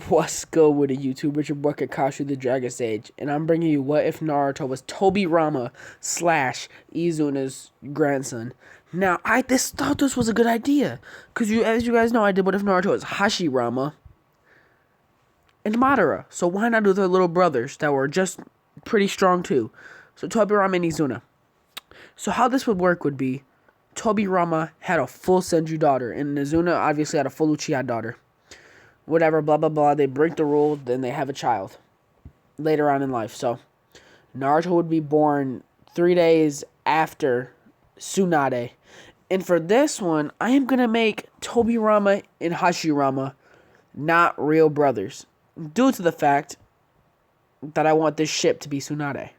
What's good with a YouTube? Richard Buck at Kashi the Dragon Sage, and I'm bringing you What If Naruto was Tobirama slash Izuna's grandson. Now, I thought this was a good idea, because as you guys know, I did What If Naruto was Hashirama and Madara, so why not do their little brothers that were just pretty strong too? So Tobirama and Izuna. So how this would work would be, Tobirama had a full Senju daughter, and Izuna obviously had a full Uchiha daughter. Whatever, blah, blah, blah. They break the rules, then they have a child later on in life. So, Naruto would be born 3 days after Tsunade. And for this one, I am going to make Tobirama and Hashirama not real brothers. Due to the fact that I want this ship to be Tsunade.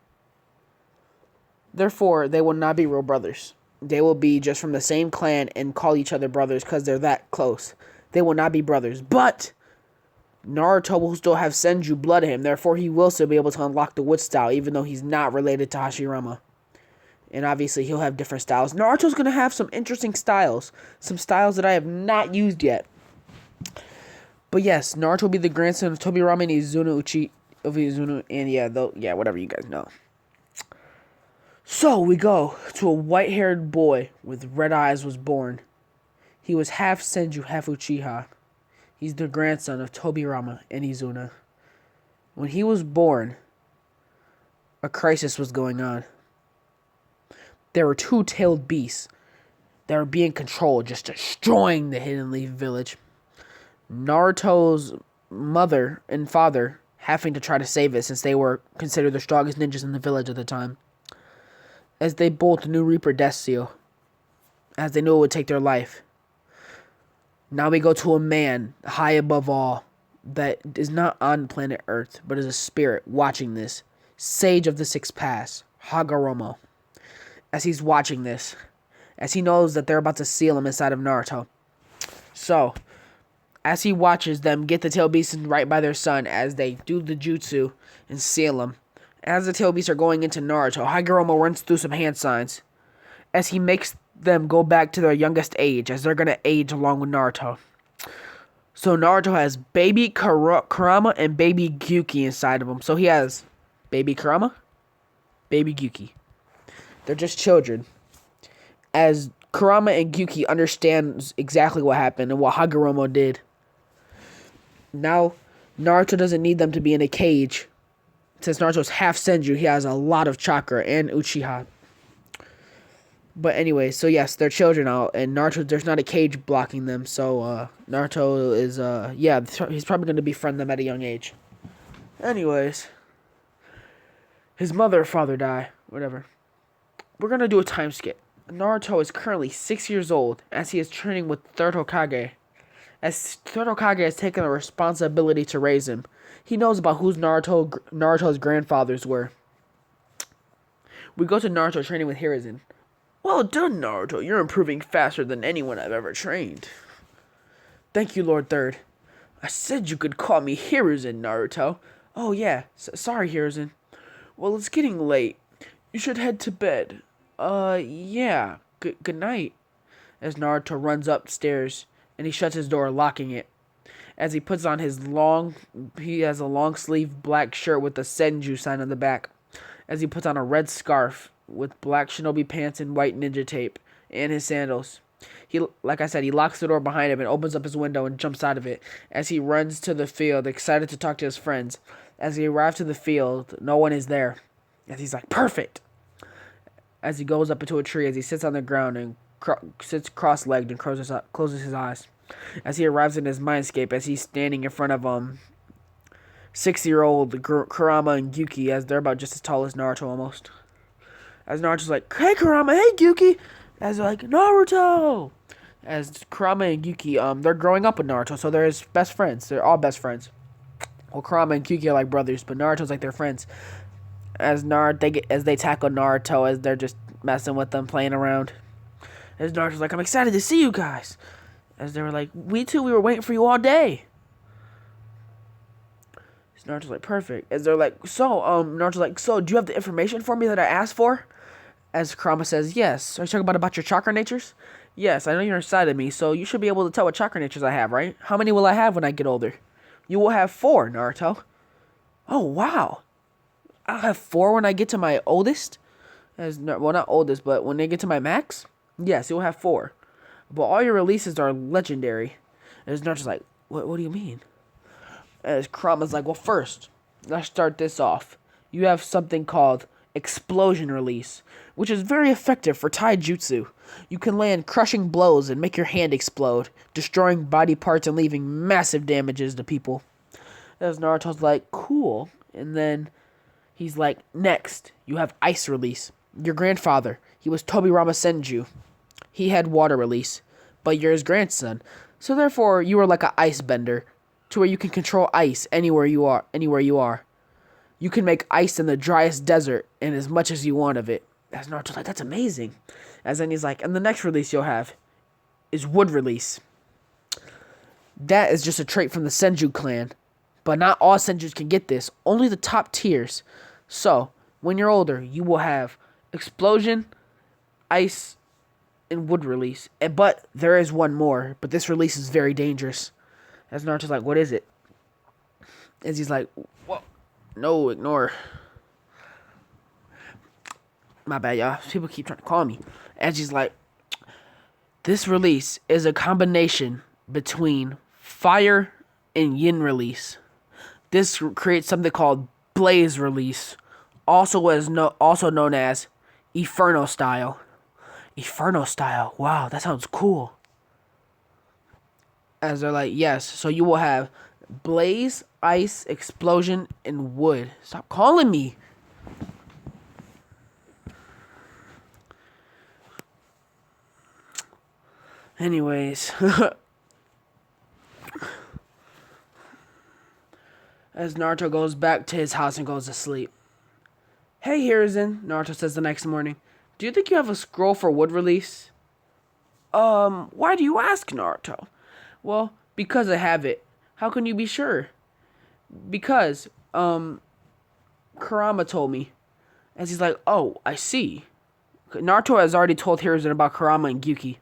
Therefore, they will not be real brothers. They will be just from the same clan and call each other brothers because they're that close. They will not be brothers. But Naruto will still have Senju blood in him, therefore he will still be able to unlock the Wood style, even though he's not related to Hashirama. And obviously he'll have different styles. Naruto's going to have some interesting styles. Some styles that I have not used yet. But yes, Naruto will be the grandson of Tobirama and Izuna, and yeah, whatever you guys know. So we go to a white-haired boy with red eyes was born. He was half Senju, half Uchiha. He's the grandson of Tobirama and Izuna. When he was born, a crisis was going on. There were two-tailed beasts that were being controlled, just destroying the Hidden Leaf village. Naruto's mother and father having to try to save it since they were considered the strongest ninjas in the village at the time. As they both knew Reaper Death Seal, as they knew it would take their life. Now we go to a man, high above all, that is not on planet Earth, but is a spirit watching this. Sage of the Sixth Pass, Hagoromo. As he's watching this, as he knows that they're about to seal him inside of Naruto. So, as he watches them get the tail beasts right by their son, as they do the jutsu and seal him, as the tail beasts are going into Naruto, Hagoromo runs through some hand signs, as he makes them go back to their youngest age, as they're going to age along with Naruto. So Naruto has baby Kurama and baby Gyuki inside of him. So he has baby Kurama, baby Gyuki. They're just children. As Kurama and Gyuki understands exactly what happened and what Hagoromo did. Now, Naruto doesn't need them to be in a cage. Since Naruto's half Senju, he has a lot of chakra and Uchiha. But anyway, so yes, they're children out, and Naruto, there's not a cage blocking them, so Naruto is, he's probably going to befriend them at a young age. Anyways, his mother or father die, whatever. We're going to do a time skip. Naruto is currently 6 years old, as he is training with Third Hokage. As Third Hokage has taken the responsibility to raise him, he knows about who Naruto's grandfathers were. We go to Naruto training with Hiruzen. Well done, Naruto. You're improving faster than anyone I've ever trained. Thank you, Lord Third. I said you could call me Hiruzen, Naruto. Oh, yeah. Sorry, Hiruzen. Well, it's getting late. You should head to bed. Yeah. Good night. As Naruto runs upstairs, and he shuts his door, locking it. As he puts on he has a long-sleeve black shirt with the Senju sign on the back. As he puts on a red scarf with black shinobi pants and white ninja tape, and his sandals. Like I said, he locks the door behind him and opens up his window and jumps out of it as he runs to the field, excited to talk to his friends. As he arrives to the field, no one is there. As he's like, perfect! As he goes up into a tree, as he sits on the ground and sits cross-legged and closes his eyes. As he arrives in his mindscape, as he's standing in front of 6-year-old Kurama and Gyuki, as they're about just as tall as Naruto almost. As Naruto's like, hey Kurama, hey Gyuki! As they're like, Naruto! As Kurama and Gyuki, they're growing up with Naruto, so they're his best friends. They're all best friends. Well, Kurama and Gyuki are like brothers, but Naruto's like their friends. As they tackle Naruto, as they're just messing with them, playing around. As Naruto's like, I'm excited to see you guys! As they were like, we were waiting for you all day! Naruto's like, perfect. As they're like, Naruto's like, so, do you have the information for me that I asked for? As Kurama says, yes. Are you talking about your chakra natures? Yes, I know you're inside of me, so you should be able to tell what chakra natures I have, right? How many will I have when I get older? You will have 4, Naruto. Oh, wow. I'll have 4 when I get to my oldest. Well, not oldest, but when they get to my max? Yes, you'll have 4. But all your releases are legendary. And it's not just like, what do you mean? As Kurama's like, well, first, let's start this off. You have something called Explosion Release, which is very effective for taijutsu. You can land crushing blows and make your hand explode, destroying body parts and leaving massive damages to people. As Naruto's like, cool. And then he's like, next, you have Ice Release. Your grandfather, he was Tobirama Senju. He had Water Release, but you're his grandson. So therefore, you are like an ice bender, to where you can control ice anywhere you are. You can make ice in the driest desert and as much as you want of it. As Naruto's like, that's amazing. As then he's like, and the next release you'll have is Wood Release. That is just a trait from the Senju clan. But not all Senjus can get this. Only the top tiers. So, when you're older, you will have Explosion, Ice, and Wood Release. But there is one more. But this release is very dangerous. As Naruto's like, what is it? As he's like, whoa. No, ignore. My bad, y'all. People keep trying to call me. As he's like, this release is a combination between Fire and Yin Release. This creates something called Blaze Release, also known as Inferno Style. Inferno Style. Wow, that sounds cool. As they're like, yes, so you will have Blaze, Ice, Explosion, and Wood. Stop calling me. Anyways. As Naruto goes back to his house and goes to sleep. Hey, Hiruzen, Naruto says the next morning. Do you think you have a scroll for Wood Release? Why do you ask, Naruto? Well, because I have it. How can you be sure? Because, Kurama told me. As he's like, oh, I see. Naruto has already told Hiruzen about Kurama and Gyuki.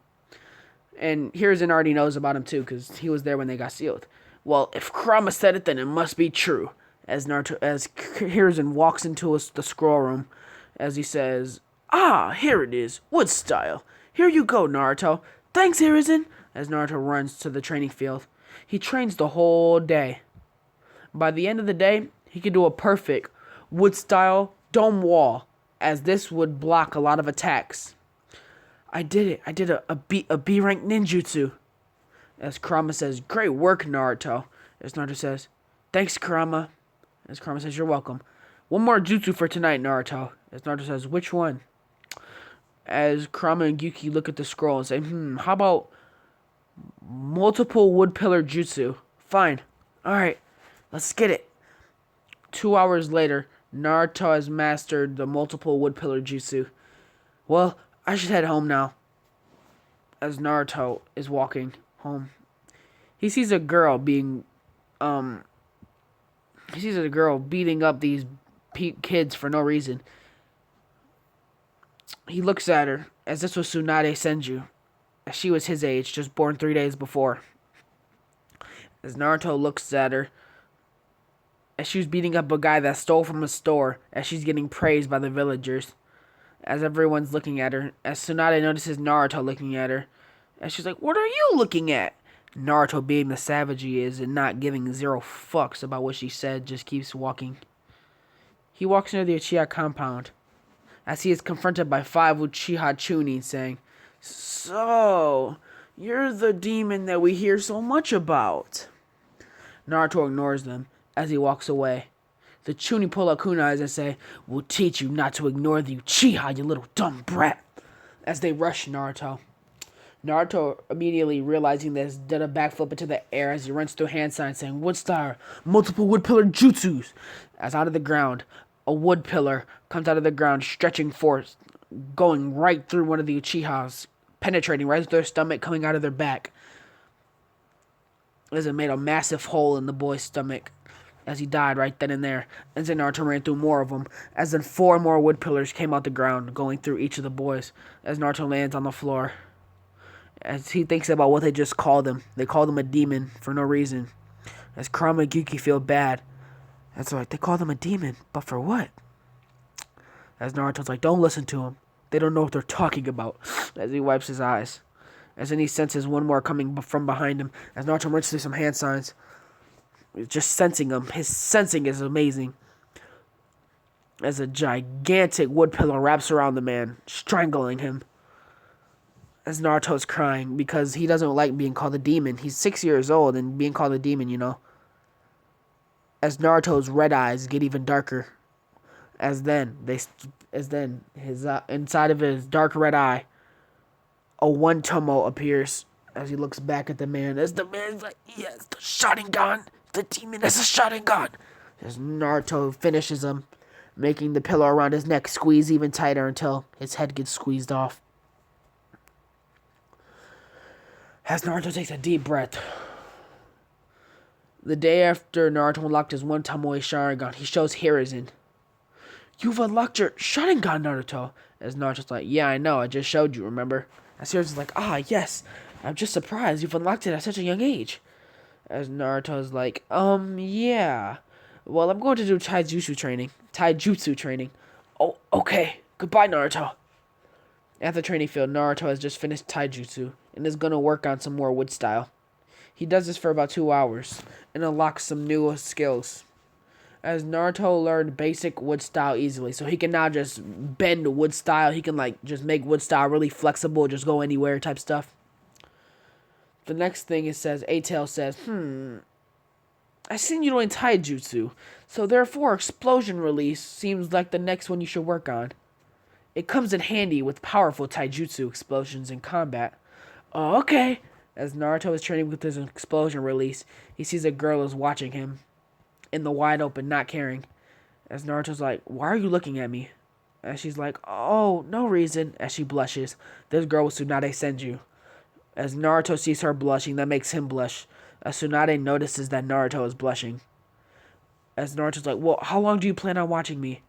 And Hiruzen already knows about him too, because he was there when they got sealed. Well, if Kurama said it, then it must be true. As Hiruzen walks into the scroll room, as he says, ah, here it is, Wood Style. Here you go, Naruto. Thanks, Hiruzen. As Naruto runs to the training field. He trains the whole day. By the end of the day, he can do a perfect Wood Style dome wall, as this would block a lot of attacks. I did it. I did a B rank ninjutsu. As Kurama says, great work, Naruto. As Naruto says, thanks, Kurama. As Kurama says, you're welcome. One more jutsu for tonight, Naruto. As Naruto says, which one? As Kurama and Gyuki look at the scroll and say, how about multiple wood pillar jutsu? Fine. Alright, let's get it. 2 hours later, Naruto has mastered the multiple wood pillar jutsu. Well, I should head home now. As Naruto is walking home, he sees a girl beating up these kids for no reason. He looks at her, as this was Tsunade Senju, as she was his age, just born 3 days before. As Naruto looks at her, as she was beating up a guy that stole from a store, as she's getting praised by the villagers. As everyone's looking at her, as Tsunade notices Naruto looking at her, and she's like, what are you looking at? Naruto, being the savage he is and not giving 0 fucks about what she said, just keeps walking. He walks near the Uchiha compound, as he is confronted by 5 Uchiha Chunin saying, so, you're the demon that we hear so much about. Naruto ignores them as he walks away. The Chunin pull out kunais and say, we'll teach you not to ignore the Uchiha, you little dumb brat, as they rush Naruto. Naruto, immediately realizing this, did a backflip into the air as he runs through hand signs saying, Wood Star, multiple wood pillar jutsus. As out of the ground, a wood pillar comes out of the ground, stretching forth, going right through one of the Uchihas, penetrating right through their stomach, coming out of their back. As it made a massive hole in the boy's stomach, as he died right then and there. And then Naruto ran through more of them, as then 4 more wood pillars came out the ground, going through each of the boys, as Naruto lands on the floor. As he thinks about what they just called him. They called him a demon for no reason. As Kurama and Gyuki feel bad. That's like, they call them a demon, but for what? As Naruto's like, don't listen to them. They don't know what they're talking about. As he wipes his eyes. As then he senses one more coming from behind him. As Naruto runs through some hand signs. Just sensing him. His sensing is amazing. As a gigantic wood pillar wraps around the man, strangling him. As Naruto's crying because he doesn't like being called a demon. He's 6 years old and being called a demon, you know. As Naruto's red eyes get even darker. As then his inside of his dark red eye, a one tomo appears as he looks back at the man. As the man's like, yes, the Sharingan. The demon has a Sharingan. As Naruto finishes him, making the pillow around his neck squeeze even tighter until his head gets squeezed off. As Naruto takes a deep breath. The day after Naruto unlocked his one Tomoe Sharingan, he shows Hiruzen. You've unlocked your Sharingan, Naruto. As Naruto's like, yeah, I know, I just showed you, remember? As Hiruzen's like, yes, I'm just surprised you've unlocked it at such a young age. As Naruto's like, yeah. Well, I'm going to do taijutsu training. Oh, okay. Goodbye, Naruto. At the training field, Naruto has just finished taijutsu and is going to work on some more wood style. He does this for about 2 hours and unlocks some new skills. As Naruto learned basic wood style easily, so he can now just bend wood style. He can just make wood style really flexible, just go anywhere type stuff. The next thing it says, A-Tail says, I seen you doing taijutsu, so therefore explosion release seems like the next one you should work on. It comes in handy with powerful taijutsu explosions in combat. Oh, okay. As Naruto is training with his explosion release, he sees a girl is watching him in the wide open, not caring. As Naruto's like, why are you looking at me? And she's like, oh, no reason. As she blushes, this girl was Tsunade Senju. As Naruto sees her blushing, that makes him blush. As Tsunade notices that Naruto is blushing. As Naruto's like, well, how long do you plan on watching me?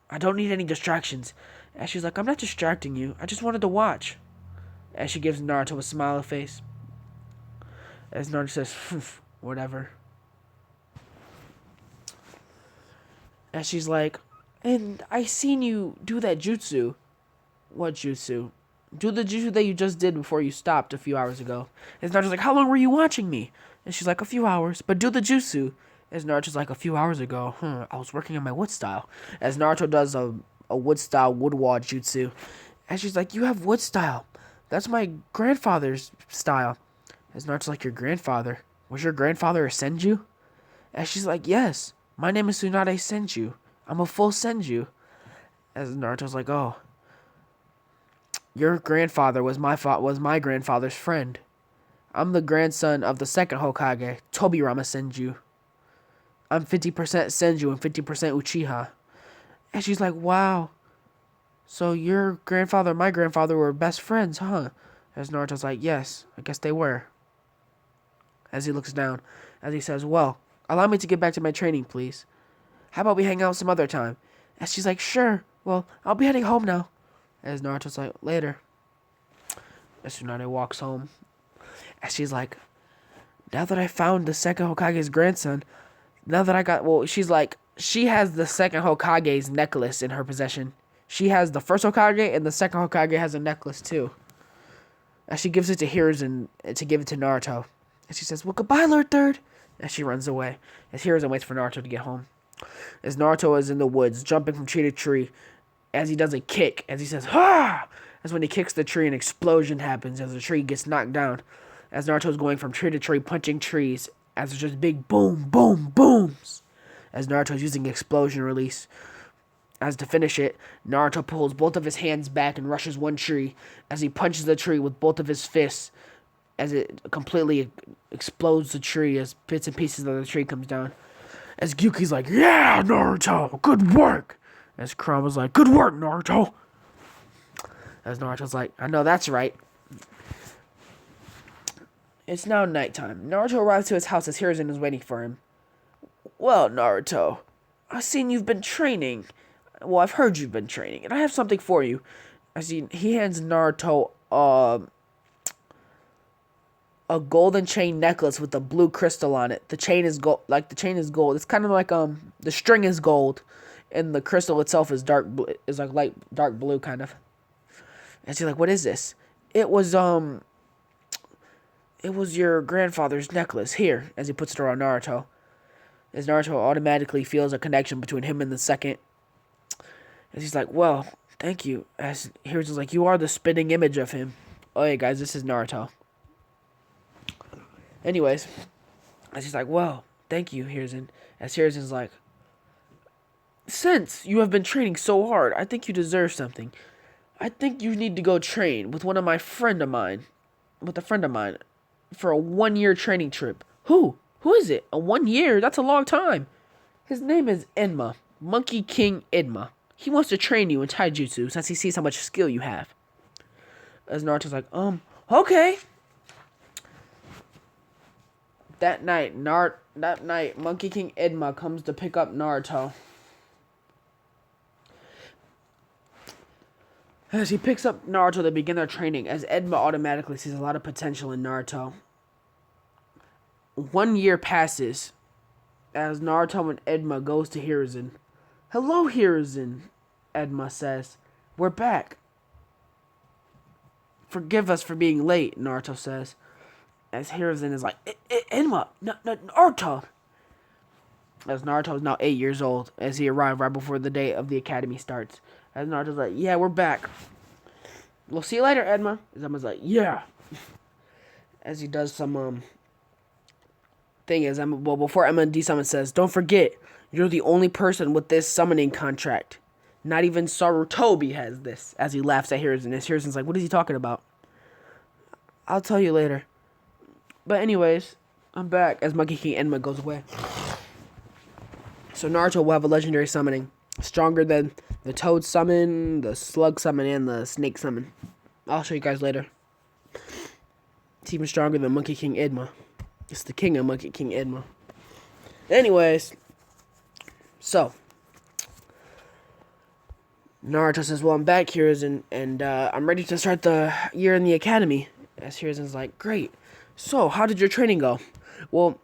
I don't need any distractions. As she's like, I'm not distracting you. I just wanted to watch. As she gives Naruto a smiley face. As Naruto says, whatever. As she's like, and I seen you do that jutsu. What jutsu? Do the jutsu that you just did before you stopped a few hours ago. As Naruto's like, how long were you watching me? And she's like, a few hours. But do the jutsu. As Naruto's like, a few hours ago, I was working on my wood style. As Naruto does a wood style wood wall jutsu. And she's like, you have wood style. That's my grandfather's style. As Naruto's like, your grandfather? Was your grandfather a Senju? And she's like, yes. My name is Tsunade Senju. I'm a full Senju. As Naruto's like, oh. Your grandfather was my grandfather's friend. I'm the grandson of the second Hokage, Tobirama Senju. I'm 50% Senju and 50% Uchiha. And she's like, wow. So your grandfather and my grandfather were best friends, huh? As Naruto's like, yes, I guess they were. As he looks down, as he says, well, allow me to get back to my training, please. How about we hang out some other time? As she's like, sure. Well, I'll be heading home now. As Naruto's like, later. As Tsunade walks home. As she's like, now that I found the second Hokage's grandson, she's like, she has the second Hokage's necklace in her possession. She has the first Hokage, and the second Hokage has a necklace too. As she gives it to Hiruzen to give it to Naruto. And she says, well, goodbye, Lord Third. As she runs away. As Hiruzen waits for Naruto to get home. As Naruto is in the woods, jumping from tree to tree. As he does a kick. As he says, ha! As when he kicks the tree, an explosion happens as the tree gets knocked down. As Naruto's going from tree to tree, punching trees. As there's just big boom, boom, booms. As Naruto's using explosion release. As to finish it, Naruto pulls both of his hands back and rushes one tree. As he punches the tree with both of his fists. As it completely explodes the tree as bits and pieces of the tree comes down. As Gyuki's like, yeah, Naruto, good work. As Kurama's like, good work, Naruto. As Naruto's like, I know that's right. It's now nighttime. Naruto arrives to his house as Hiruzen is waiting for him. Well, Naruto, I've seen you've been training. Well, I've heard you've been training, and I have something for you. As he hands Naruto a golden chain necklace with a blue crystal on it. The chain is gold. Like the chain is gold. It's kind of like the string is gold, and the crystal itself is dark blue. Is like light dark blue kind of. And she's like, "What is this?" It was It was your grandfather's necklace. Here, as he puts it around Naruto. As Naruto automatically feels a connection between him and the second. As he's like, "Well, thank you." As Hiruzen's like, "You are the spitting image of him." Oh yeah, guys, this is Naruto. Anyways, as he's like, "Well, thank you, Hiruzen." As Hiruzen's like, "Since you have been training so hard, I think you deserve something. I think you need to go train with a friend of mine, for a 1-year training trip." Who? Who is it? A 1 year? That's a long time. His name is Enma, Monkey King Enma. He wants to train you in taijutsu since he sees how much skill you have. As Naruto's like, okay. That night, Monkey King Enma comes to pick up Naruto. As he picks up Naruto to begin their training, as Enma automatically sees a lot of potential in Naruto. 1 year passes as Naruto and Enma goes to Hiruzen. "Hello, Hiruzen," Enma says. "We're back." "Forgive us for being late," Naruto says. As Hiruzen is like, "Enma, Naruto." As Naruto is now 8 years old, as he arrived right before the day of the academy starts. As Naruto's like, "Yeah, we're back. We'll see you later, Enma." As Enma's like, "Yeah." As he does some thing is, before Enma desummons says, "Don't forget, you're the only person with this summoning contract. Not even Sarutobi has this." As he laughs at Hiruzen, as Hiruzen's like, "What is he talking about?" "I'll tell you later. But anyways, I'm back." As Monkey King Enma goes away. So Naruto will have a legendary summoning. Stronger than the Toad summon, the Slug summon, and the Snake summon. I'll show you guys later. It's even stronger than Monkey King Enma. It's the king of Monkey King Enma. Anyways, so Naruto says, "Well, I'm back, Hiruzen, and I'm ready to start the year in the academy." As Hiruzen's like, "Great. So, how did your training go?" "Well,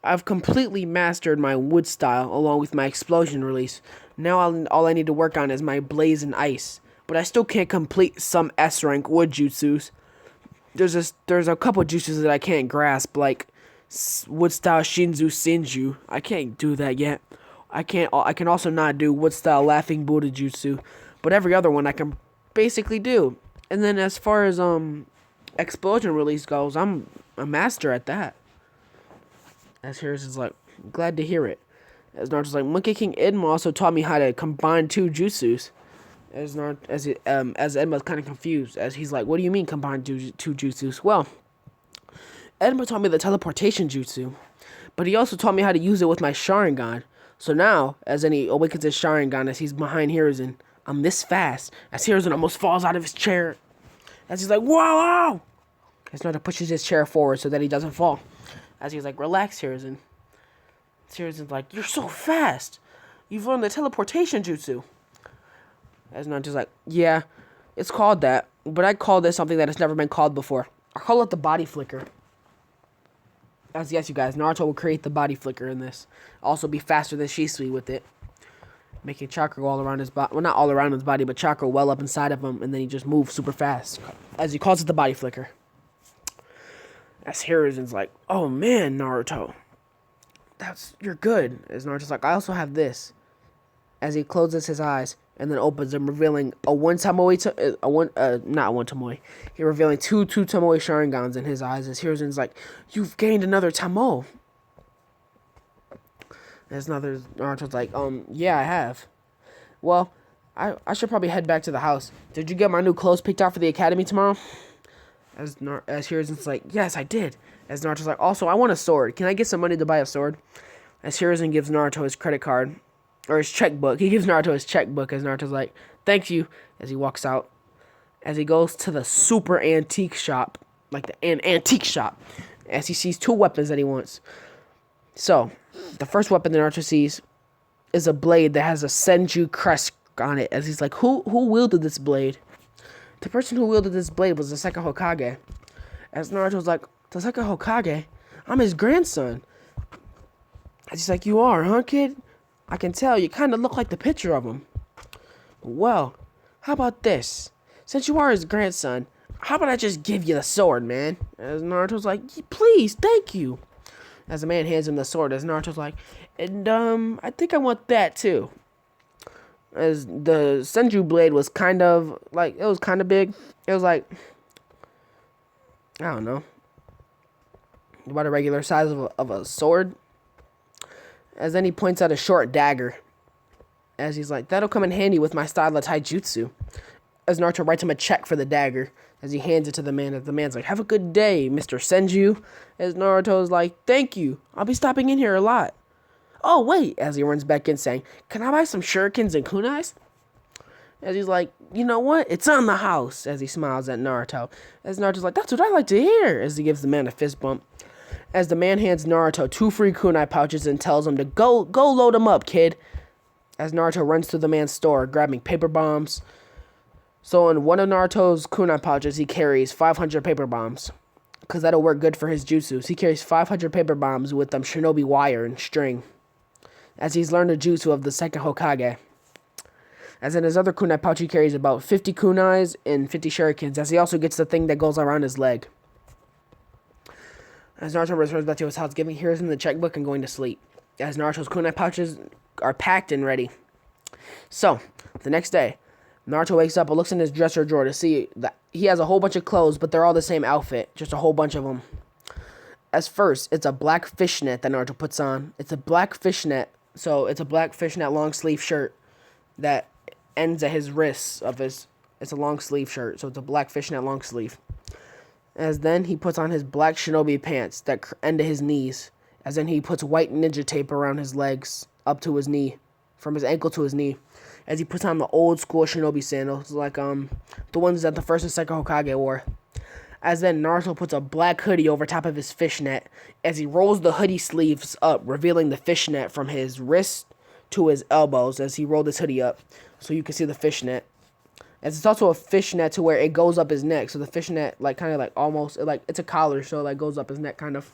I've completely mastered my wood style along with my explosion release. Now all I need to work on is my blaze and ice. But I still can't complete some S-rank wood jutsus. There's a couple jutsus that I can't grasp, like wood style Shinzu Senju. I can't do that yet. I can also not do wood style Laughing Buddha Jutsu, but every other one I can basically do. And then as far as explosion release goes, I'm a master at that." As Hiruzen's like, "Glad to hear it." As Naruto's like, "Monkey King Enma also taught me how to combine 2 jutsus." As Enma's kind of confused, as he's like, "What do you mean combine 2 jutsus?" "Well, Enma taught me the teleportation jutsu, but he also taught me how to use it with my Sharingan. So now, as he awakens his Sharingan as he's behind Hiruzen, I'm this fast." As Hiruzen almost falls out of his chair. As he's like, "Whoa!" As Naruto pushes his chair forward so that he doesn't fall. As he's like, "Relax, Hiruzen." Hiruzen's like, "You're so fast. You've learned the teleportation jutsu." As Naruto's like, "Yeah, it's called that, but I call this something that has never been called before. I call it the body flicker." As yes, you guys, Naruto will create the body flicker in this. Also be faster than Shisui with it. Making chakra all around his body. Well, not all around his body, but chakra well up inside of him, and then he just moves super fast. As he calls it the body flicker. As Hiruzen's like, "Oh man, Naruto. You're good." As Naruto's like, "I also have this." As he closes his eyes and then opens them, revealing not one Tomoe. He revealing two Tomoe Sharingans in his eyes. As Hiruzen's like, "You've gained another Tomoe." As Naruto's like, "Yeah, I have. Well, I should probably head back to the house. Did you get my new clothes picked out for the academy tomorrow?" As Hiruzen's like, "Yes, I did." As Naruto's like, "Also, I want a sword. Can I get some money to buy a sword?" As Hiruzen gives Naruto his credit card, or his checkbook. He gives Naruto his checkbook as Naruto's like, "Thank you," as he walks out. As he goes to the super antique shop, like an antique shop, as he sees 2 weapons that he wants. So, the first weapon that Naruto sees is a blade that has a Senju crest on it. As he's like, who wielded this blade? The person who wielded this blade was the second Hokage. As Naruto's like, The second Hokage? I'm his grandson. And she's like, you are, huh, kid? I can tell. You kind of look like the picture of him. Well, how about this? Since you are his grandson, how about I just give you the sword, man? As Naruto's like, please, thank you. As the man hands him the sword, as Naruto's like, and, I think I want that, too. As the Senju blade was kind of, like, it was kind of big. It was like, I don't know, about a regular size of a sword. As then he points out a short dagger. As he's like, that'll come in handy with my style of taijutsu. As Naruto writes him a check for the dagger. As he hands it to the man. As the man's like, have a good day, Mr. Senju. As Naruto's like, thank you. I'll be stopping in here a lot. Oh, wait. As he runs back in saying, can I buy some shurikens and kunais? As he's like, you know what? It's on the house. As he smiles at Naruto. As Naruto's like, that's what I like to hear. As he gives the man a fist bump. As the man hands Naruto 2 free kunai pouches and tells him to go load them up, kid. As Naruto runs to the man's store, grabbing paper bombs. So in one of Naruto's kunai pouches, he carries 500 paper bombs. Because that'll work good for his jutsus. He carries 500 paper bombs with shinobi wire and string. As he's learned the jutsu of the second Hokage. As in his other kunai pouch, he carries about 50 kunais and 50 shurikens. As he also gets the thing that goes around his leg. As Naruto returns back to his house, giving Hiruzen the checkbook and going to sleep. As Naruto's kunai pouches are packed and ready. So, the next day, Naruto wakes up and looks in his dresser drawer to see that he has a whole bunch of clothes, but they're all the same outfit. Just a whole bunch of them. As first, it's a black fishnet that Naruto puts on. It's a black fishnet. So, it's a black fishnet long sleeve shirt that ends at his wrists of his... It's a long sleeve shirt, so it's a black fishnet long sleeve. As then, he puts on his black shinobi pants that end at his knees. As then, he puts white ninja tape around his legs up to his knee. From his ankle to his knee. As he puts on the old school shinobi sandals, like the ones that the first and second Hokage wore. As then Naruto puts a black hoodie over top of his fishnet, as he rolls the hoodie sleeves up, revealing the fishnet from his wrist to his elbows as he rolled his hoodie up, so you can see the fishnet. As it's also a fishnet to where it goes up his neck, so the fishnet it's a collar, so it goes up his neck kind of.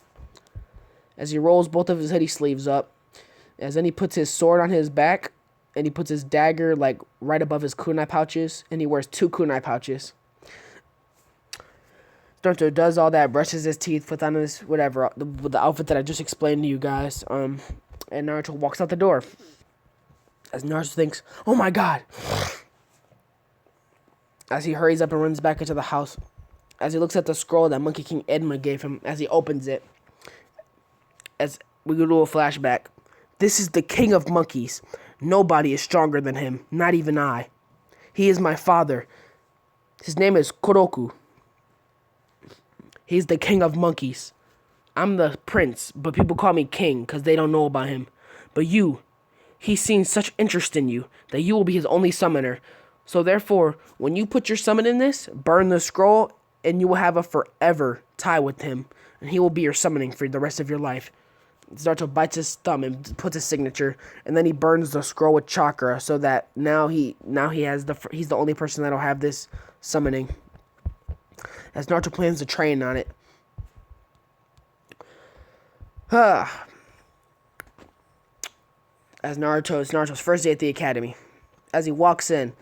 As he rolls both of his hoodie sleeves up, as then he puts his sword on his back, and he puts his dagger right above his kunai pouches, and he wears 2 kunai pouches. Naruto does all that, brushes his teeth, puts on his whatever, the outfit that I just explained to you guys, and Naruto walks out the door. As Naruto thinks, oh my god! As he hurries up and runs back into the house, as he looks at the scroll that Monkey King Edma gave him, as he opens it, as we go to a flashback. This is the king of monkeys. Nobody is stronger than him, not even I. He is my father. His name is Koroku. He's the king of monkeys. I'm the prince, but people call me king because they don't know about him. But you, he's seen such interest in you that you will be his only summoner. So therefore, when you put your summon in this, burn the scroll, and you will have a forever tie with him. And he will be your summoning for the rest of your life. Naruto bites his thumb and puts his signature, and then he burns the scroll with chakra, so that now he's the only person that'll have this summoning. As Naruto plans to train on it. As it's Naruto's first day at the academy. As he walks in,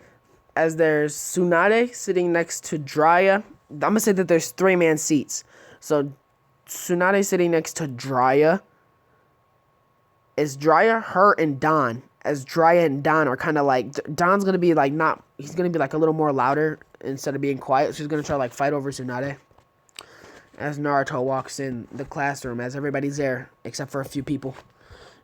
as there's Tsunade sitting next to Jiraiya. I'm gonna say that there's 3-man seats. So Tsunade sitting next to Jiraiya. Is Jiraiya, her, and Don. As Jiraiya and Don are kind of Don's going to be he's going to be a little more louder instead of being quiet. So he's going to try to fight over Tsunade. As Naruto walks in the classroom, as everybody's there, except for a few people.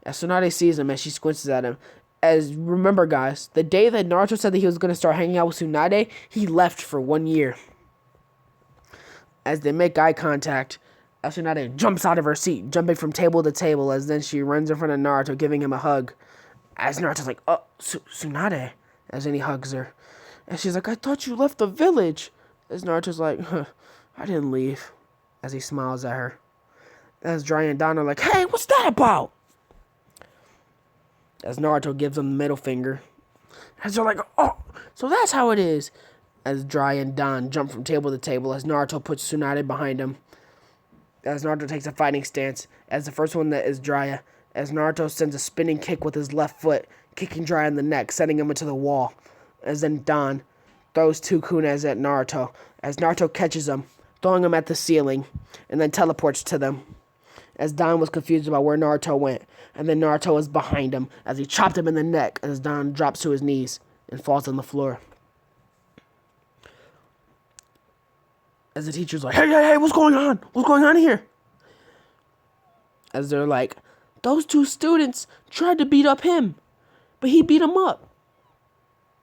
As Tsunade sees him, as she squints at him. As, remember guys, the day that Naruto said that he was going to start hanging out with Tsunade, he left for 1 year. As they make eye contact, Tsunade jumps out of her seat, jumping from table to table, as then she runs in front of Naruto, giving him a hug. As Naruto's like, oh, Tsunade, as then he hugs her. And she's like, I thought you left the village. As Naruto's like, I didn't leave, as he smiles at her. As Jiraiya and Don are like, hey, what's that about? As Naruto gives him the middle finger. As they're like, oh, so that's how it is. As Jiraiya and Don jump from table to table, as Naruto puts Tsunade behind him. as Naruto takes a fighting stance, as the first one that is Jiraiya, as Naruto sends a spinning kick with his left foot, kicking Jiraiya in the neck, sending him into the wall, as then Dan throws two kunas at Naruto, as Naruto catches him, throwing him at the ceiling, and then teleports to them, as Dan was confused about where Naruto went, and then Naruto was behind him, as he chopped him in the neck, as Dan drops to his knees and falls on the floor. As the teacher's like, hey, what's going on? What's going on here? As they're like, those two students tried to beat up him, but he beat them up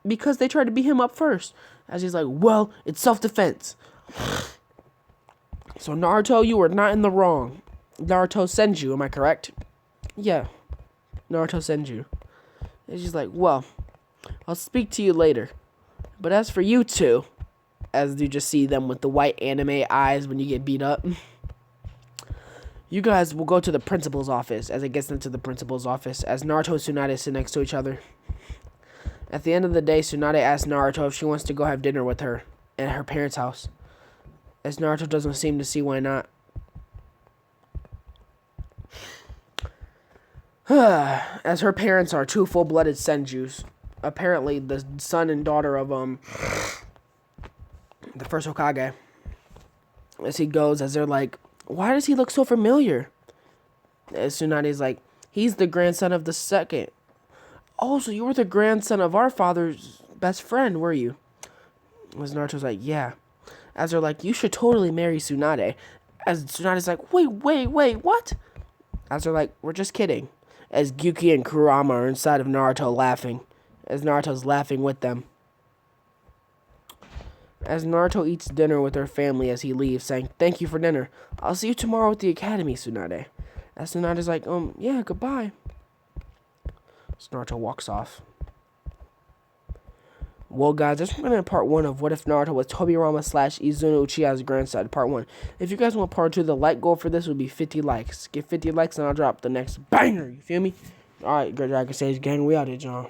because they tried to beat him up first. As he's like, well, it's self-defense. So Naruto, you were not in the wrong. Naruto sends you, am I correct? Yeah, Naruto sends you. And she's like, well, I'll speak to you later. But as for you two, as you just see them with the white anime eyes when you get beat up, you guys will go to the principal's office. As it gets into the principal's office, as Naruto and Tsunade sit next to each other. At the end of the day, Tsunade asks Naruto if she wants to go have dinner with her at her parents' house, as Naruto doesn't seem to see why not. As her parents are two full-blooded senjus, apparently the son and daughter of the first Hokage. As he goes, as they're like, why does he look so familiar? As Tsunade's like, he's the grandson of the second. Oh, so you were the grandson of our father's best friend, were you? As Naruto's like, yeah. As they're like, you should totally marry Tsunade. As Tsunade's like, wait, what? As they're like, we're just kidding. As Gyuki and Kurama are inside of Naruto laughing. As Naruto's laughing with them. As Naruto eats dinner with her family as he leaves, saying, thank you for dinner. I'll see you tomorrow at the academy, Tsunade. As Tsunade's like, yeah, goodbye. So Naruto walks off. Well, guys, that's going to part 1 of What If Naruto was Tobirama / Izuna Uchiha's grandson, part 1. If you guys want part 2, the like goal for this would be 50 likes. Get 50 likes and I'll drop the next banger, you feel me? Alright, Great Dragon Stage Gang, we out here, John.